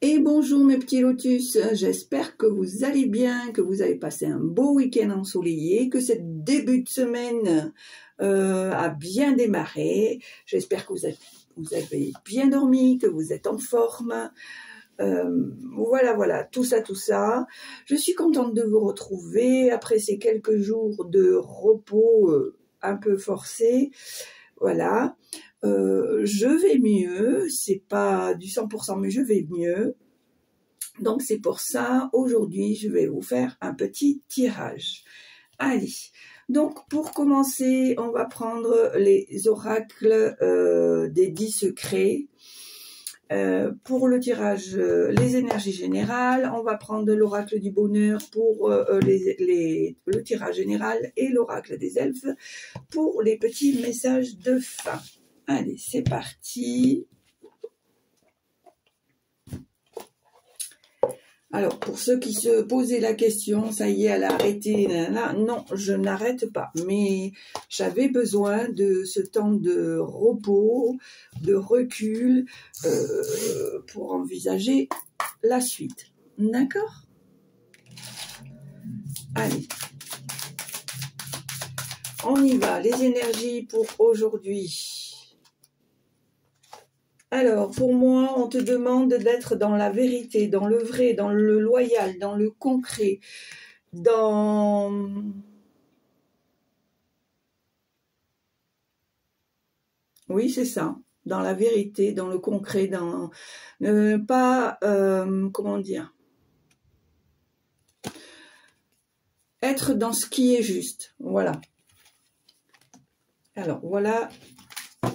Et bonjour mes petits lotus, j'espère que vous allez bien, que vous avez passé un beau week-end ensoleillé, que ce début de semaine a bien démarré. J'espère que vous avez bien dormi, que vous êtes en forme. Voilà, tout ça. Je suis contente de vous retrouver après ces quelques jours de repos un peu forcés. Voilà. Je vais mieux, c'est pas du 100%, mais je vais mieux. Donc c'est pour ça, aujourd'hui, je vais vous faire un petit tirage. Allez, donc pour commencer, on va prendre les oracles des 10 secrets. Pour le tirage, les énergies générales, on va prendre l'oracle du bonheur pour le tirage général et l'oracle des elfes pour les petits messages de fin. Allez, c'est parti. Alors, pour ceux qui se posaient la question, ça y est, elle a arrêté, non, je n'arrête pas. Mais j'avais besoin de ce temps de repos, de recul, pour envisager la suite. D'accord? Allez. On y va, les énergies pour aujourd'hui. Alors, pour moi, on te demande d'être dans la vérité, dans le vrai, dans le loyal, dans le concret, dans... Oui, c'est ça, dans la vérité, dans le concret, dans... pas... comment dire? Être dans ce qui est juste, voilà. Alors, voilà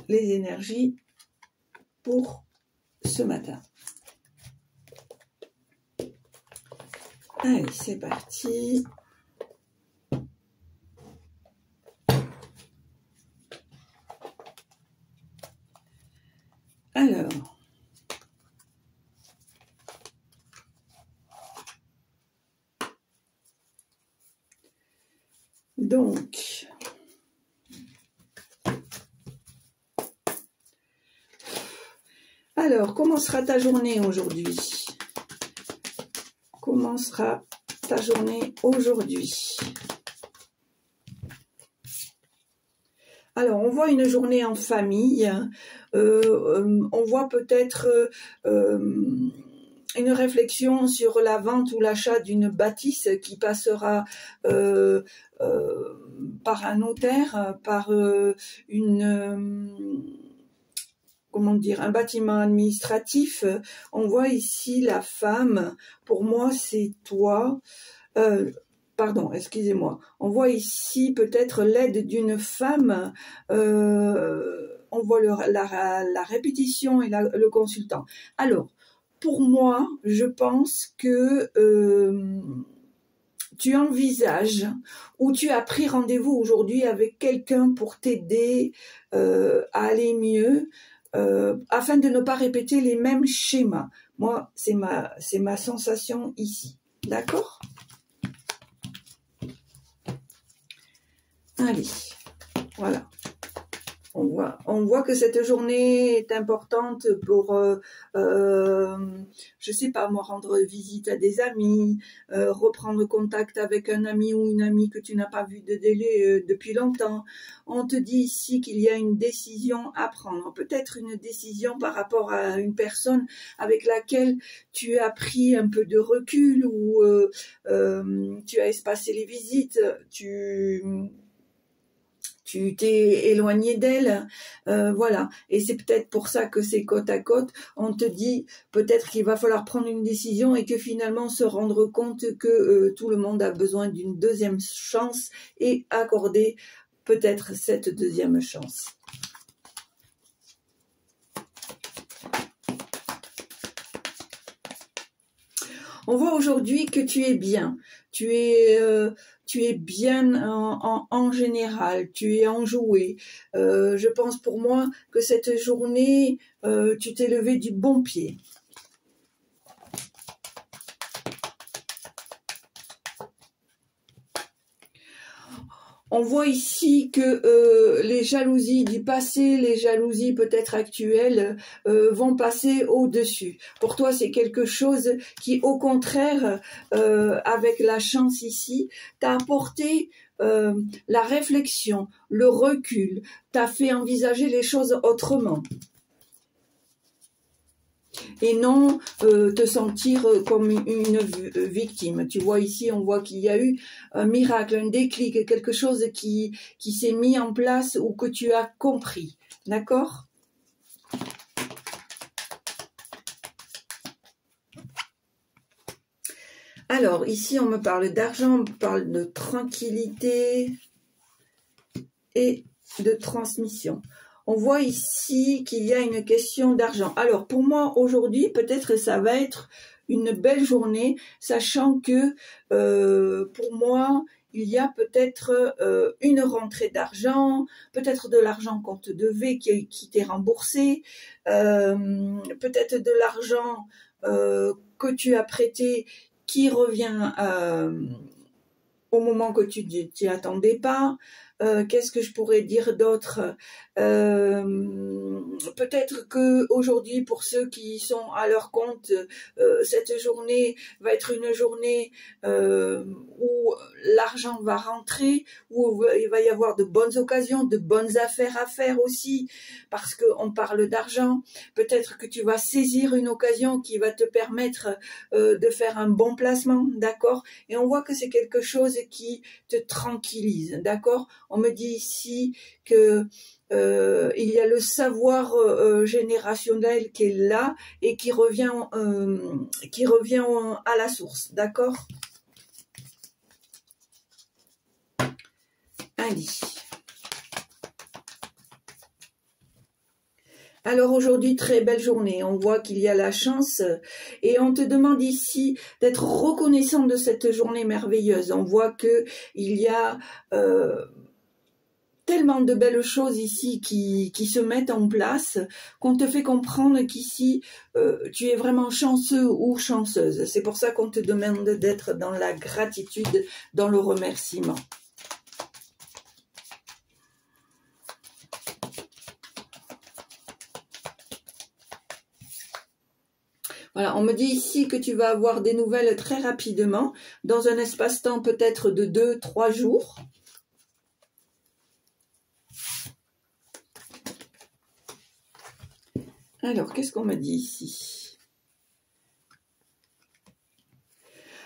les énergies pour ce matin. Allez, c'est parti. Alors, donc, alors, comment sera ta journée aujourd'hui? Comment sera ta journée aujourd'hui? Alors, on voit une journée en famille, on voit peut-être une réflexion sur la vente ou l'achat d'une bâtisse qui passera par un notaire, par comment dire, un bâtiment administratif. On voit ici la femme, pour moi c'est toi, pardon, excusez-moi, on voit ici peut-être l'aide d'une femme, on voit la répétition et le consultant. Alors, pour moi, je pense que tu envisages ou tu as pris rendez-vous aujourd'hui avec quelqu'un pour t'aider à aller mieux, afin de ne pas répéter les mêmes schémas. Moi, c'est ma sensation ici. D'accord? Allez, voilà. On voit que cette journée est importante pour, je sais pas moi, rendre visite à des amis, reprendre contact avec un ami ou une amie que tu n'as pas vu de délai depuis longtemps. On te dit ici qu'il y a une décision à prendre, peut-être une décision par rapport à une personne avec laquelle tu as pris un peu de recul ou tu as espacé les visites, tu t'es éloigné d'elle, voilà. Et c'est peut-être pour ça que c'est côte à côte. On te dit peut-être qu'il va falloir prendre une décision et que finalement se rendre compte que tout le monde a besoin d'une deuxième chance et accorder peut-être cette deuxième chance. On voit aujourd'hui que tu es bien. Tu es bien en général, tu es enjoué. Je pense pour moi que cette journée, tu t'es levé du bon pied. On voit ici que les jalousies du passé, les jalousies peut-être actuelles, vont passer au-dessus. Pour toi, c'est quelque chose qui, au contraire, avec la chance ici, t'a apporté la réflexion, le recul, t'a fait envisager les choses autrement. Et non te sentir comme une victime. Tu vois ici, on voit qu'il y a eu un miracle, un déclic, quelque chose qui s'est mis en place ou que tu as compris. D'accord ? Alors, ici, on me parle d'argent, on me parle de tranquillité et de transmission. On voit ici qu'il y a une question d'argent. Alors, pour moi, aujourd'hui, peut-être ça va être une belle journée, sachant que pour moi, il y a peut-être une rentrée d'argent, peut-être de l'argent qu'on te devait, qui t'est remboursé, peut-être de l'argent que tu as prêté qui revient au moment que tu t'y attendais pas. Qu'est-ce que je pourrais dire d'autre? Peut-être que aujourd'hui, pour ceux qui sont à leur compte, cette journée va être une journée où l'argent va rentrer, où il va y avoir de bonnes occasions, de bonnes affaires à faire aussi, parce qu'on parle d'argent. Peut-être que tu vas saisir une occasion qui va te permettre de faire un bon placement, d'accord? Et on voit que c'est quelque chose qui te tranquillise, d'accord? On me dit ici que il y a le savoir générationnel qui est là et qui revient à la source, d'accord? Allez. Alors aujourd'hui, très belle journée, on voit qu'il y a la chance et on te demande ici d'être reconnaissant de cette journée merveilleuse. On voit que il y a tellement de belles choses ici qui se mettent en place qu'on te fait comprendre qu'ici tu es vraiment chanceux ou chanceuse. C'est pour ça qu'on te demande d'être dans la gratitude, dans le remerciement. Voilà, on me dit ici que tu vas avoir des nouvelles très rapidement, dans un espace-temps peut-être de 2-3 jours. Alors, qu'est-ce qu'on me dit ici?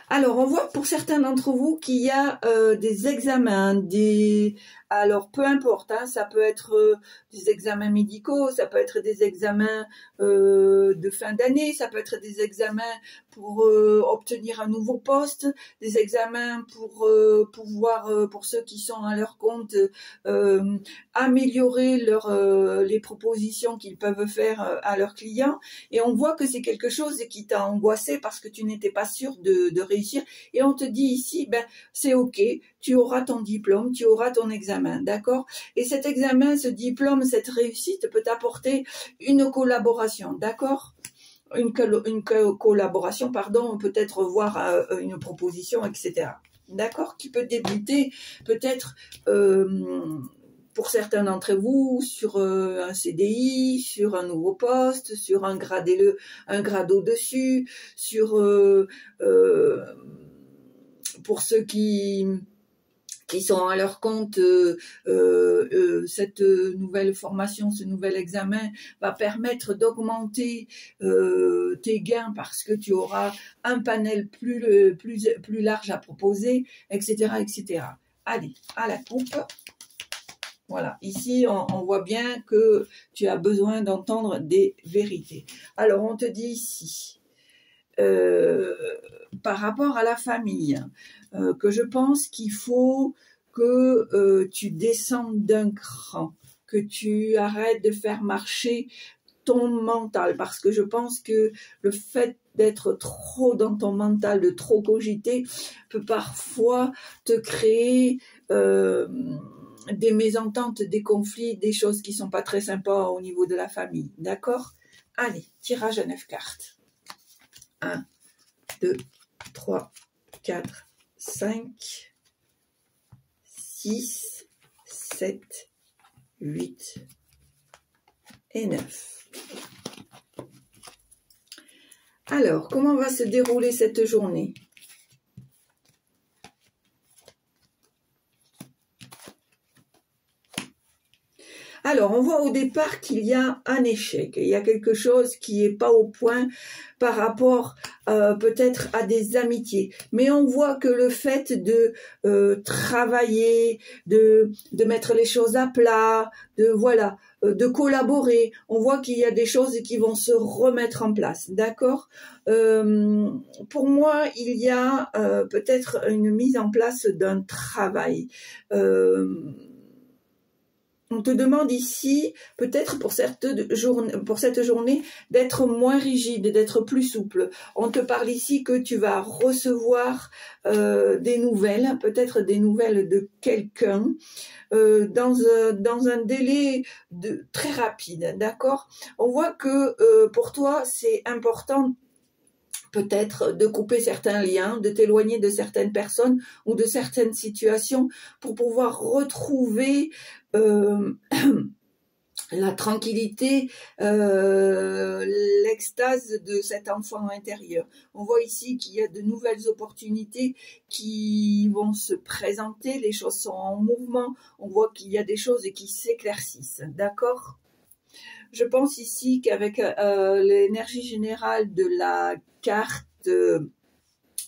Alors, on voit pour certains d'entre vous qu'il y a des examens, alors peu importe, hein, ça peut être des examens médicaux, ça peut être des examens de fin d'année, ça peut être des examens pour obtenir un nouveau poste, des examens pour pouvoir, pour ceux qui sont à leur compte, améliorer les propositions qu'ils peuvent faire à leurs clients. Et on voit que c'est quelque chose qui t'a angoissé parce que tu n'étais pas sûr de réussir. Et on te dit ici, ben c'est ok, tu auras ton diplôme, tu auras ton examen, d'accord? Et cet examen, ce diplôme, cette réussite peut t'apporter une collaboration, d'accord? Une collaboration, pardon, peut-être voir une proposition, etc. D'accord? Qui peut débuter peut-être pour certains d'entre vous sur un CDI, sur un nouveau poste, sur un grade au-dessus, sur pour ceux qui sont à leur compte, cette nouvelle formation, ce nouvel examen va permettre d'augmenter tes gains parce que tu auras un panel plus large à proposer, etc., etc. Allez, à la coupe. Voilà, ici on voit bien que tu as besoin d'entendre des vérités. Alors on te dit ici, par rapport à la famille, que je pense qu'il faut que tu descendes d'un cran, que tu arrêtes de faire marcher ton mental, parce que je pense que le fait d'être trop dans ton mental, de trop cogiter, peut parfois te créer des mésententes, des conflits, des choses qui sont pas très sympas au niveau de la famille, d'accord? Allez, tirage à 9 cartes. 1, 2, 3, 4, 5, 6, 7, 8 et 9. Alors, comment va se dérouler cette journée? Alors, on voit au départ qu'il y a un échec, il y a quelque chose qui n'est pas au point par rapport peut-être à des amitiés. Mais on voit que le fait de travailler, de mettre les choses à plat, de collaborer, on voit qu'il y a des choses qui vont se remettre en place, d'accord? Pour moi, il y a peut-être une mise en place d'un travail. On te demande ici, peut-être pour cette journée, d'être moins rigide, d'être plus souple. On te parle ici que tu vas recevoir des nouvelles, peut-être des nouvelles de quelqu'un, dans un délai très rapide, d'accord? On voit que pour toi, c'est important peut-être de couper certains liens, de t'éloigner de certaines personnes ou de certaines situations pour pouvoir retrouver la tranquillité, l'extase de cet enfant intérieur. On voit ici qu'il y a de nouvelles opportunités qui vont se présenter, les choses sont en mouvement, on voit qu'il y a des choses qui s'éclaircissent, d'accord? Je pense ici qu'avec l'énergie générale de la carte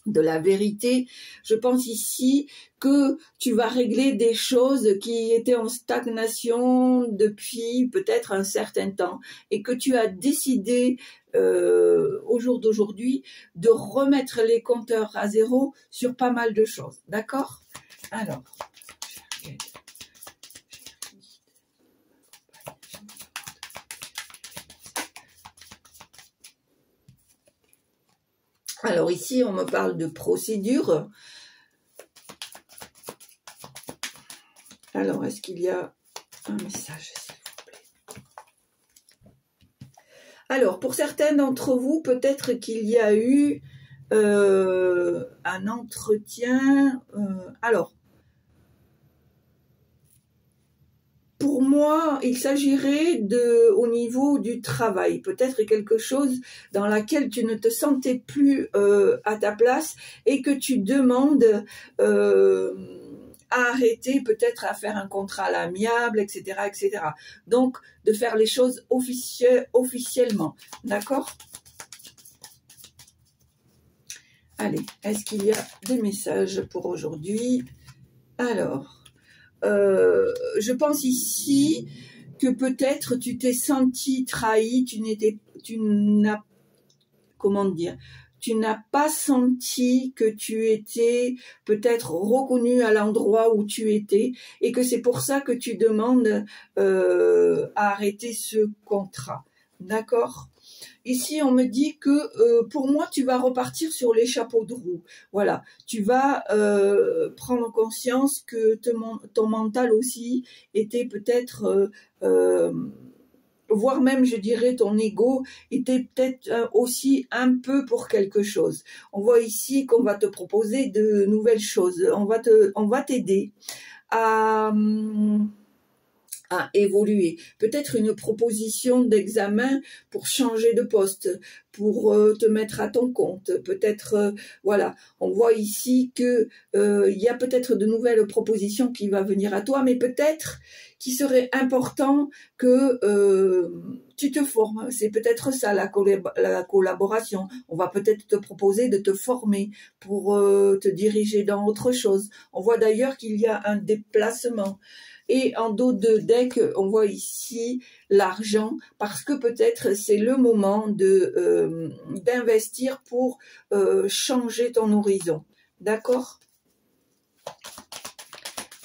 de la vérité, je pense ici que tu vas régler des choses qui étaient en stagnation depuis peut-être un certain temps et que tu as décidé au jour d'aujourd'hui de remettre les compteurs à zéro sur pas mal de choses, d'accord? Alors, alors ici, on me parle de procédure. Alors, est-ce qu'il y a un message, s'il vous plaît? Alors, pour certains d'entre vous, peut-être qu'il y a eu un entretien. Alors, pour moi, il s'agirait au niveau du travail, peut-être quelque chose dans laquelle tu ne te sentais plus à ta place et que tu demandes à arrêter, peut-être à faire un contrat à l'amiable, etc., etc. Donc, de faire les choses officiellement, d'accord? Allez, est-ce qu'il y a des messages pour aujourd'hui? Alors... je pense ici que peut-être tu t'es senti trahi, tu n'as pas senti que tu étais peut-être reconnu à l'endroit où tu étais et que c'est pour ça que tu demandes à arrêter ce contrat. D'accord ? Ici, on me dit que pour moi, tu vas repartir sur les chapeaux de roue. Voilà, tu vas prendre conscience que ton mental aussi était peut-être, voire même, je dirais, ton ego était peut-être aussi un peu pour quelque chose. On voit ici qu'on va te proposer de nouvelles choses. On va t'aider à évoluer. Peut-être une proposition d'examen pour changer de poste, pour te mettre à ton compte. Peut-être, voilà, on voit ici que il y a peut-être de nouvelles propositions qui vont venir à toi, mais peut-être qu'il serait important que tu te formes. C'est peut-être ça la collaboration. On va peut-être te proposer de te former pour te diriger dans autre chose. On voit d'ailleurs qu'il y a un déplacement. Et en dos de deck, on voit ici l'argent, parce que peut-être c'est le moment d'investir pour changer ton horizon. D'accord?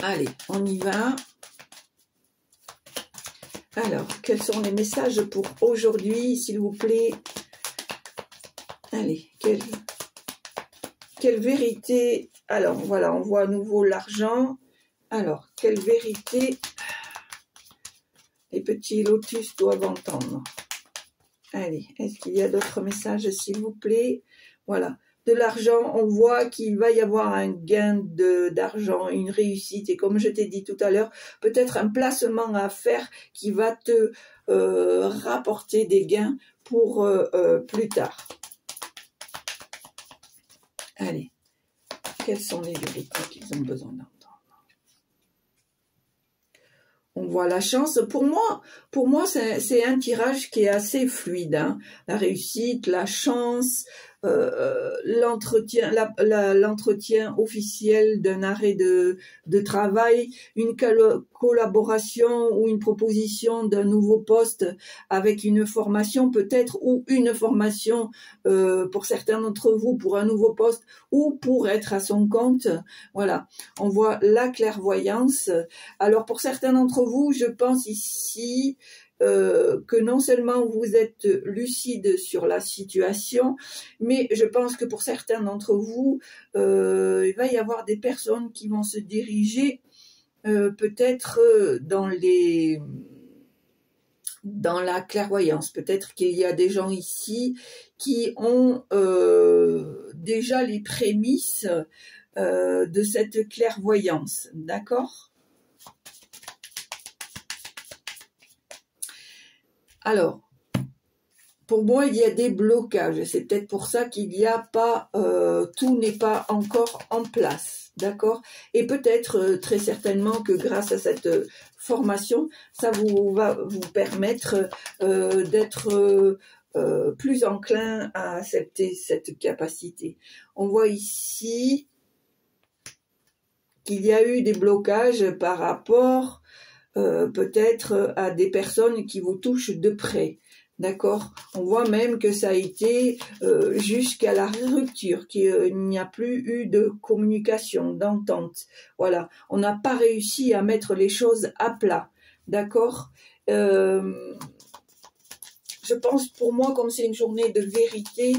Allez, on y va. Alors, quels sont les messages pour aujourd'hui, s'il vous plaît? Allez, quelle vérité? Alors, voilà, on voit à nouveau l'argent. Alors, quelle vérité les petits lotus doivent entendre? Allez, est-ce qu'il y a d'autres messages, s'il vous plaît? Voilà. de l'argent, on voit qu'il va y avoir un gain d'argent, une réussite. Et comme je t'ai dit tout à l'heure, peut-être un placement à faire qui va te rapporter des gains pour plus tard. Allez, quelles sont les vérités qu'ils ont besoin d'entendre? On voit la chance. Pour moi, c'est un tirage qui est assez fluide, hein. La réussite, la chance, l'entretien officiel d'un arrêt de travail, une collaboration ou une proposition d'un nouveau poste avec une formation peut-être, ou une formation pour certains d'entre vous pour un nouveau poste ou pour être à son compte. Voilà, on voit la clairvoyance. Alors pour certains d'entre vous, je pense ici que non seulement vous êtes lucide sur la situation, mais je pense que pour certains d'entre vous, il va y avoir des personnes qui vont se diriger peut-être dans la clairvoyance. Peut-être qu'il y a des gens ici qui ont déjà les prémices de cette clairvoyance, d'accord ? Alors, pour moi, il y a des blocages. C'est peut-être pour ça qu'il n'y a pas, tout n'est pas encore en place, d'accord? Et peut-être, très certainement, que grâce à cette formation, ça va vous permettre d'être plus enclin à accepter cette capacité. On voit ici qu'il y a eu des blocages par rapport peut-être à des personnes qui vous touchent de près. D'accord? On voit même que ça a été jusqu'à la rupture, qu'il n'y a plus eu de communication, d'entente. Voilà, on n'a pas réussi à mettre les choses à plat. D'accord? Je pense, pour moi, comme c'est une journée de vérité,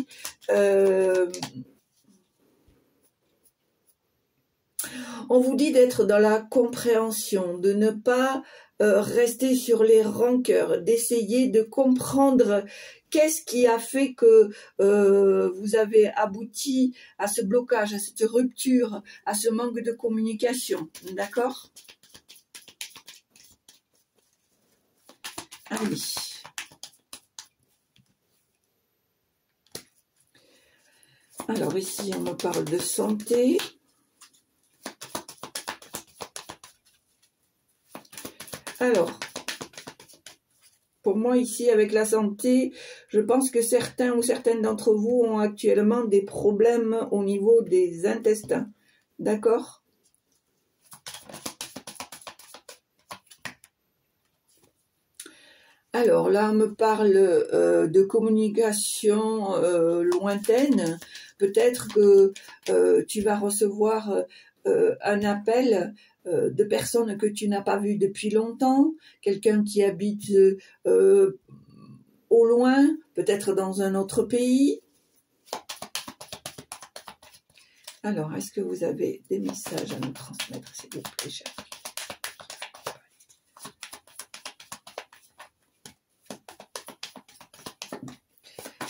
on vous dit d'être dans la compréhension, de ne pas rester sur les rancœurs, d'essayer de comprendre qu'est-ce qui a fait que vous avez abouti à ce blocage, à cette rupture, à ce manque de communication. D'accord? Allez. Alors ici, on me parle de santé. Alors, pour moi ici, avec la santé, je pense que certains ou certaines d'entre vous ont actuellement des problèmes au niveau des intestins. D'accord? Alors là, on me parle de communication lointaine. Peut-être que tu vas recevoir un appel de personnes que tu n'as pas vues depuis longtemps, quelqu'un qui habite au loin, peut-être dans un autre pays. Alors, est-ce que vous avez des messages à nous transmettre, s'il vous plaît, chers?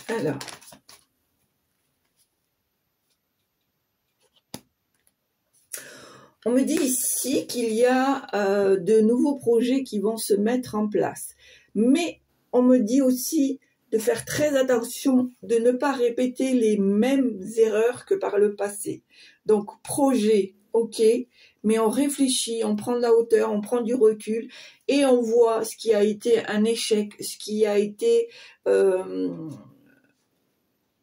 Alors, on me dit ici qu'il y a de nouveaux projets qui vont se mettre en place. Mais on me dit aussi de faire très attention, de ne pas répéter les mêmes erreurs que par le passé. Donc, projet, ok, mais on réfléchit, on prend de la hauteur, on prend du recul et on voit ce qui a été un échec, ce qui a été...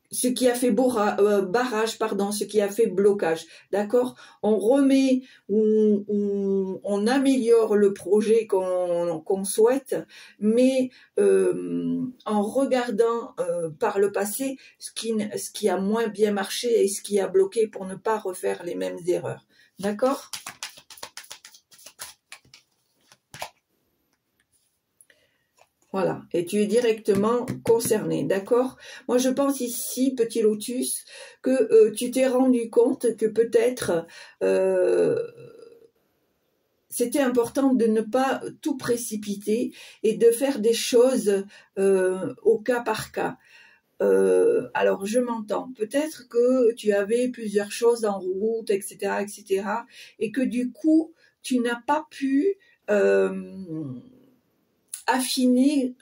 ce qui a fait barrage, pardon, ce qui a fait blocage, d'accord? On remet, on améliore le projet qu'on souhaite, mais en regardant par le passé ce qui a moins bien marché et ce qui a bloqué pour ne pas refaire les mêmes erreurs, d'accord? Voilà, et tu es directement concerné, d'accord? Moi, je pense ici, petit lotus, que tu t'es rendu compte que peut-être c'était important de ne pas tout précipiter et de faire des choses au cas par cas. alors je m'entends, peut-être que tu avais plusieurs choses en route, etc., etc., et que du coup, tu n'as pas pu affiner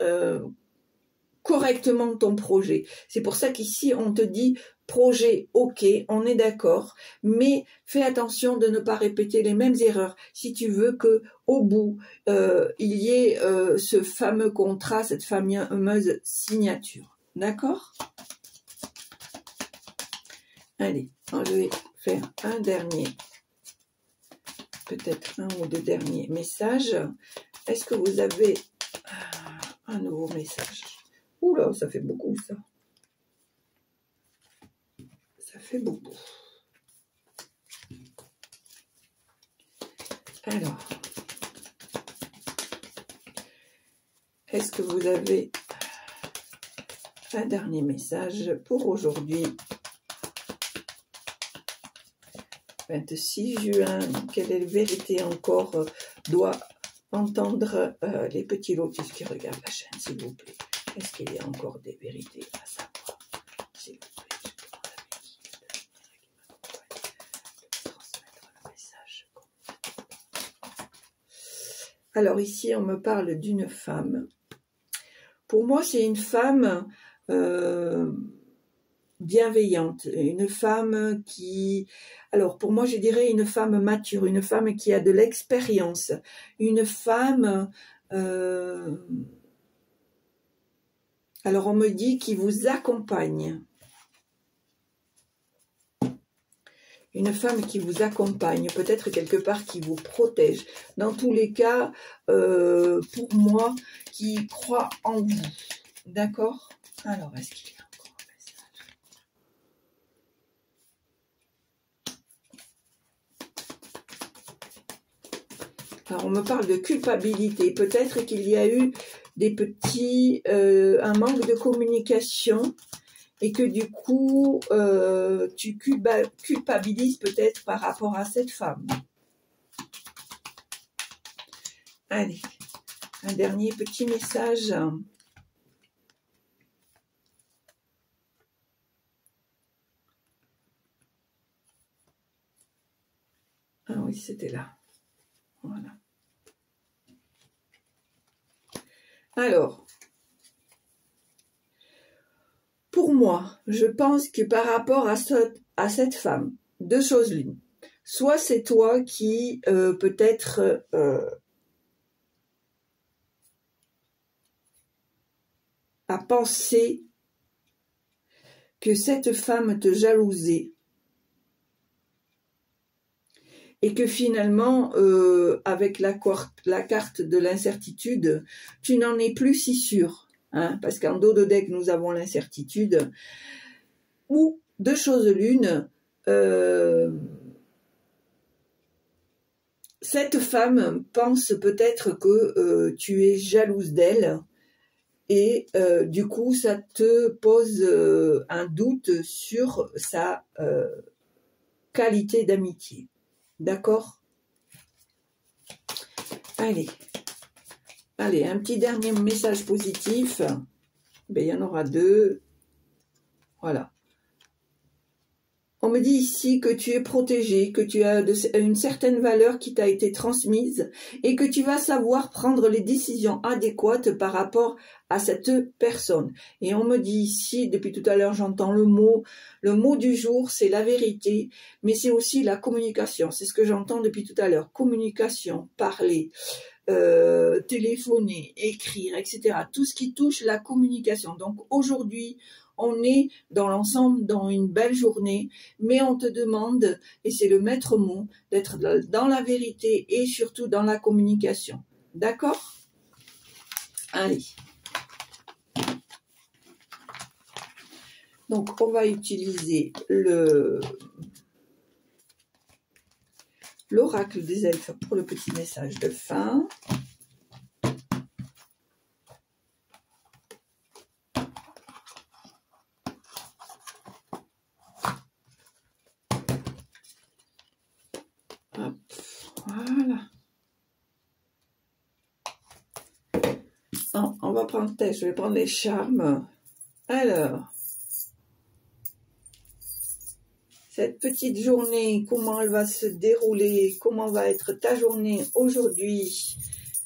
correctement ton projet. C'est pour ça qu'ici, on te dit projet, ok, on est d'accord, mais fais attention de ne pas répéter les mêmes erreurs si tu veux que au bout, il y ait ce fameux contrat, cette fameuse signature. D'accord? Allez, je vais faire un dernier, peut-être un ou deux derniers messages. Est-ce que vous avez un nouveau message? Oula, ça fait beaucoup ça. Ça fait beaucoup. Alors, est-ce que vous avez un dernier message pour aujourd'hui? 26 juin, quelle vérité encore doit entendre les petits lotus qui regardent la chaîne, s'il vous plaît? Est-ce qu'il y a encore des vérités à savoir? S'il vous plaît, je transmettre le message. Alors ici, on me parle d'une femme. Pour moi, c'est une femme bienveillante, une femme qui... Alors, pour moi, je dirais une femme mature, une femme qui a de l'expérience, une femme... Alors, on me dit qui vous accompagne. Une femme qui vous accompagne, peut-être quelque part qui vous protège. Dans tous les cas, pour moi, qui croit en vous. D'accord? Alors, est-ce qu'il y a encore un message? Alors, on me parle de culpabilité. Peut-être qu'il y a eu des petits... un manque de communication et que du coup, tu culpabilises peut-être par rapport à cette femme. Allez, un dernier petit message. Ah oui, c'était là. Voilà. Alors, pour moi, je pense que par rapport à cette femme, deux choses l'une. Soit c'est toi qui peut-être a pensé que cette femme te jalousait et que finalement, avec la carte de l'incertitude, tu n'en es plus si sûr. Hein, parce qu'en dos de deck, nous avons l'incertitude. Ou, deux choses l'une, cette femme pense peut-être que tu es jalouse d'elle et du coup, ça te pose un doute sur sa qualité d'amitié. D'accord? Allez, un petit dernier message positif. Ben, il y en aura deux. Voilà. On me dit ici que tu es protégé, que tu as une certaine valeur qui t'a été transmise et que tu vas savoir prendre les décisions adéquates par rapport à cette personne. Et on me dit ici, depuis tout à l'heure, j'entends le mot du jour, c'est la vérité, mais c'est aussi la communication. C'est ce que j'entends depuis tout à l'heure. Communication, parler, téléphoner, écrire, etc. Tout ce qui touche la communication. Donc aujourd'hui, on est dans l'ensemble dans une belle journée, mais on te demande, et c'est le maître mot, d'être dans la vérité et surtout dans la communication. D'accord? Allez. Donc, on va utiliser l'oracle des elfes pour le petit message de fin. Hop, voilà. Non, on va prendre tête, je vais prendre les charmes. Alors, cette petite journée, comment elle va se dérouler, comment va être ta journée aujourd'hui,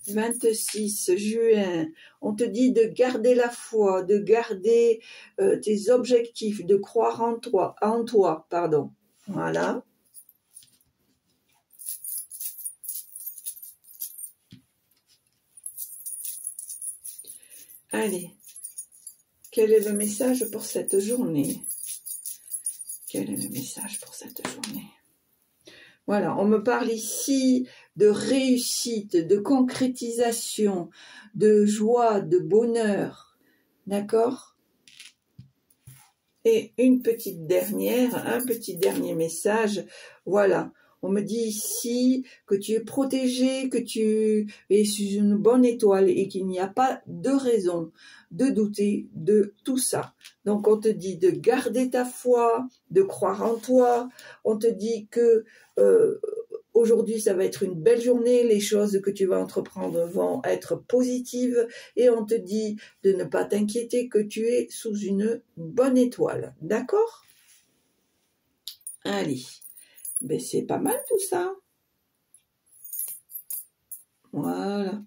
26 juin. On te dit de garder la foi, de garder tes objectifs, de croire en toi, pardon. Voilà. Allez, quel est le message pour cette journée? Quel est le message pour cette journée? Voilà, on me parle ici de réussite, de concrétisation, de joie, de bonheur. D'accord? Et une petite dernière, un petit dernier message. Voilà. On me dit ici que tu es protégé, que tu es sous une bonne étoile et qu'il n'y a pas de raison de douter de tout ça. Donc on te dit de garder ta foi, de croire en toi. On te dit que aujourd'hui ça va être une belle journée, les choses que tu vas entreprendre vont être positives et on te dit de ne pas t'inquiéter, que tu es sous une bonne étoile. D'accord? Allez. Ben, c'est pas mal tout ça. Voilà.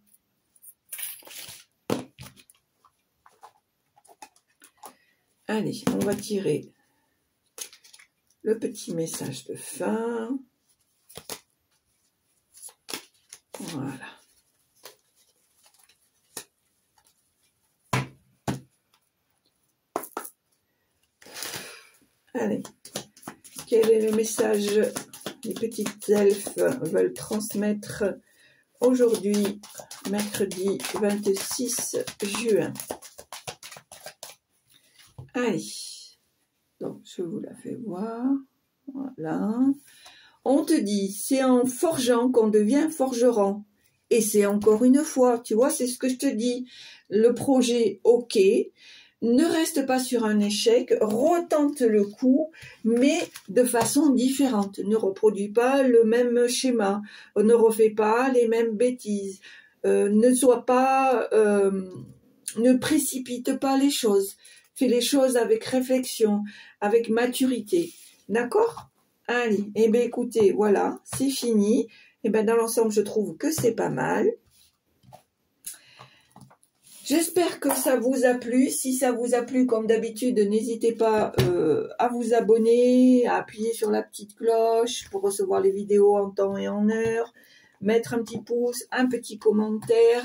Allez, on va tirer le petit message de fin. Voilà. Allez. Quel est le message que les petites elfes veulent transmettre aujourd'hui, mercredi 26 juin? Allez, donc je vous la fais voir. Voilà. On te dit, c'est en forgeant qu'on devient forgeron. Et c'est encore une fois, tu vois, c'est ce que je te dis. Le projet, ok. Ne reste pas sur un échec, retente le coup, mais de façon différente. Ne reproduis pas le même schéma, ne refais pas les mêmes bêtises, ne précipite pas les choses. Fais les choses avec réflexion, avec maturité. D'accord? Allez, eh bien écoutez, voilà, c'est fini. Eh bien dans l'ensemble, je trouve que c'est pas mal. J'espère que ça vous a plu. Si ça vous a plu, comme d'habitude, n'hésitez pas à vous abonner, à appuyer sur la petite cloche pour recevoir les vidéos en temps et en heure, mettre un petit pouce, un petit commentaire.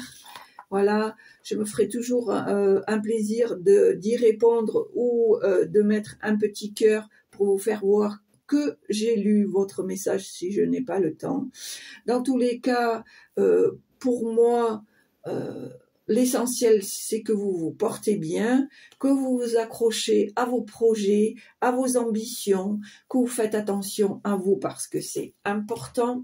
Voilà, je me ferai toujours un plaisir d'y répondre ou de mettre un petit cœur pour vous faire voir que j'ai lu votre message si je n'ai pas le temps. Dans tous les cas, pour moi, l'essentiel, c'est que vous vous portez bien, que vous vous accrochez à vos projets, à vos ambitions, que vous faites attention à vous parce que c'est important.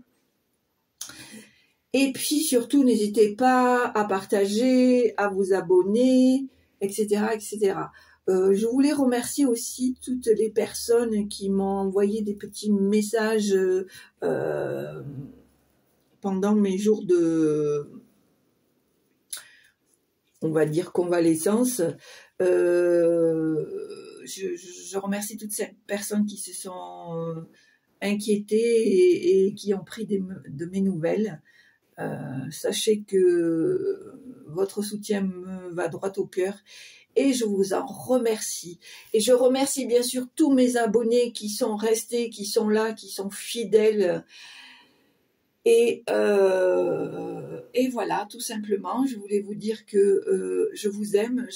Et puis surtout, n'hésitez pas à partager, à vous abonner, etc., etc. Je voulais remercier aussi toutes les personnes qui m'ont envoyé des petits messages pendant mes jours de, on va dire, convalescence. Je remercie toutes ces personnes qui se sont inquiétées et qui ont pris de mes nouvelles. Sachez que votre soutien me va droit au cœur et je vous en remercie. Et je remercie bien sûr tous mes abonnés qui sont restés, qui sont là, qui sont fidèles. Et voilà, tout simplement, je voulais vous dire que je vous aime,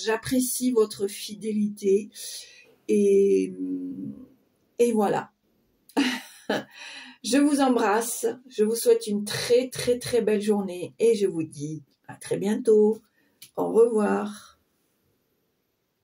j'apprécie votre fidélité et voilà. Je vous embrasse, je vous souhaite une très très très belle journée et je vous dis à très bientôt. Au revoir.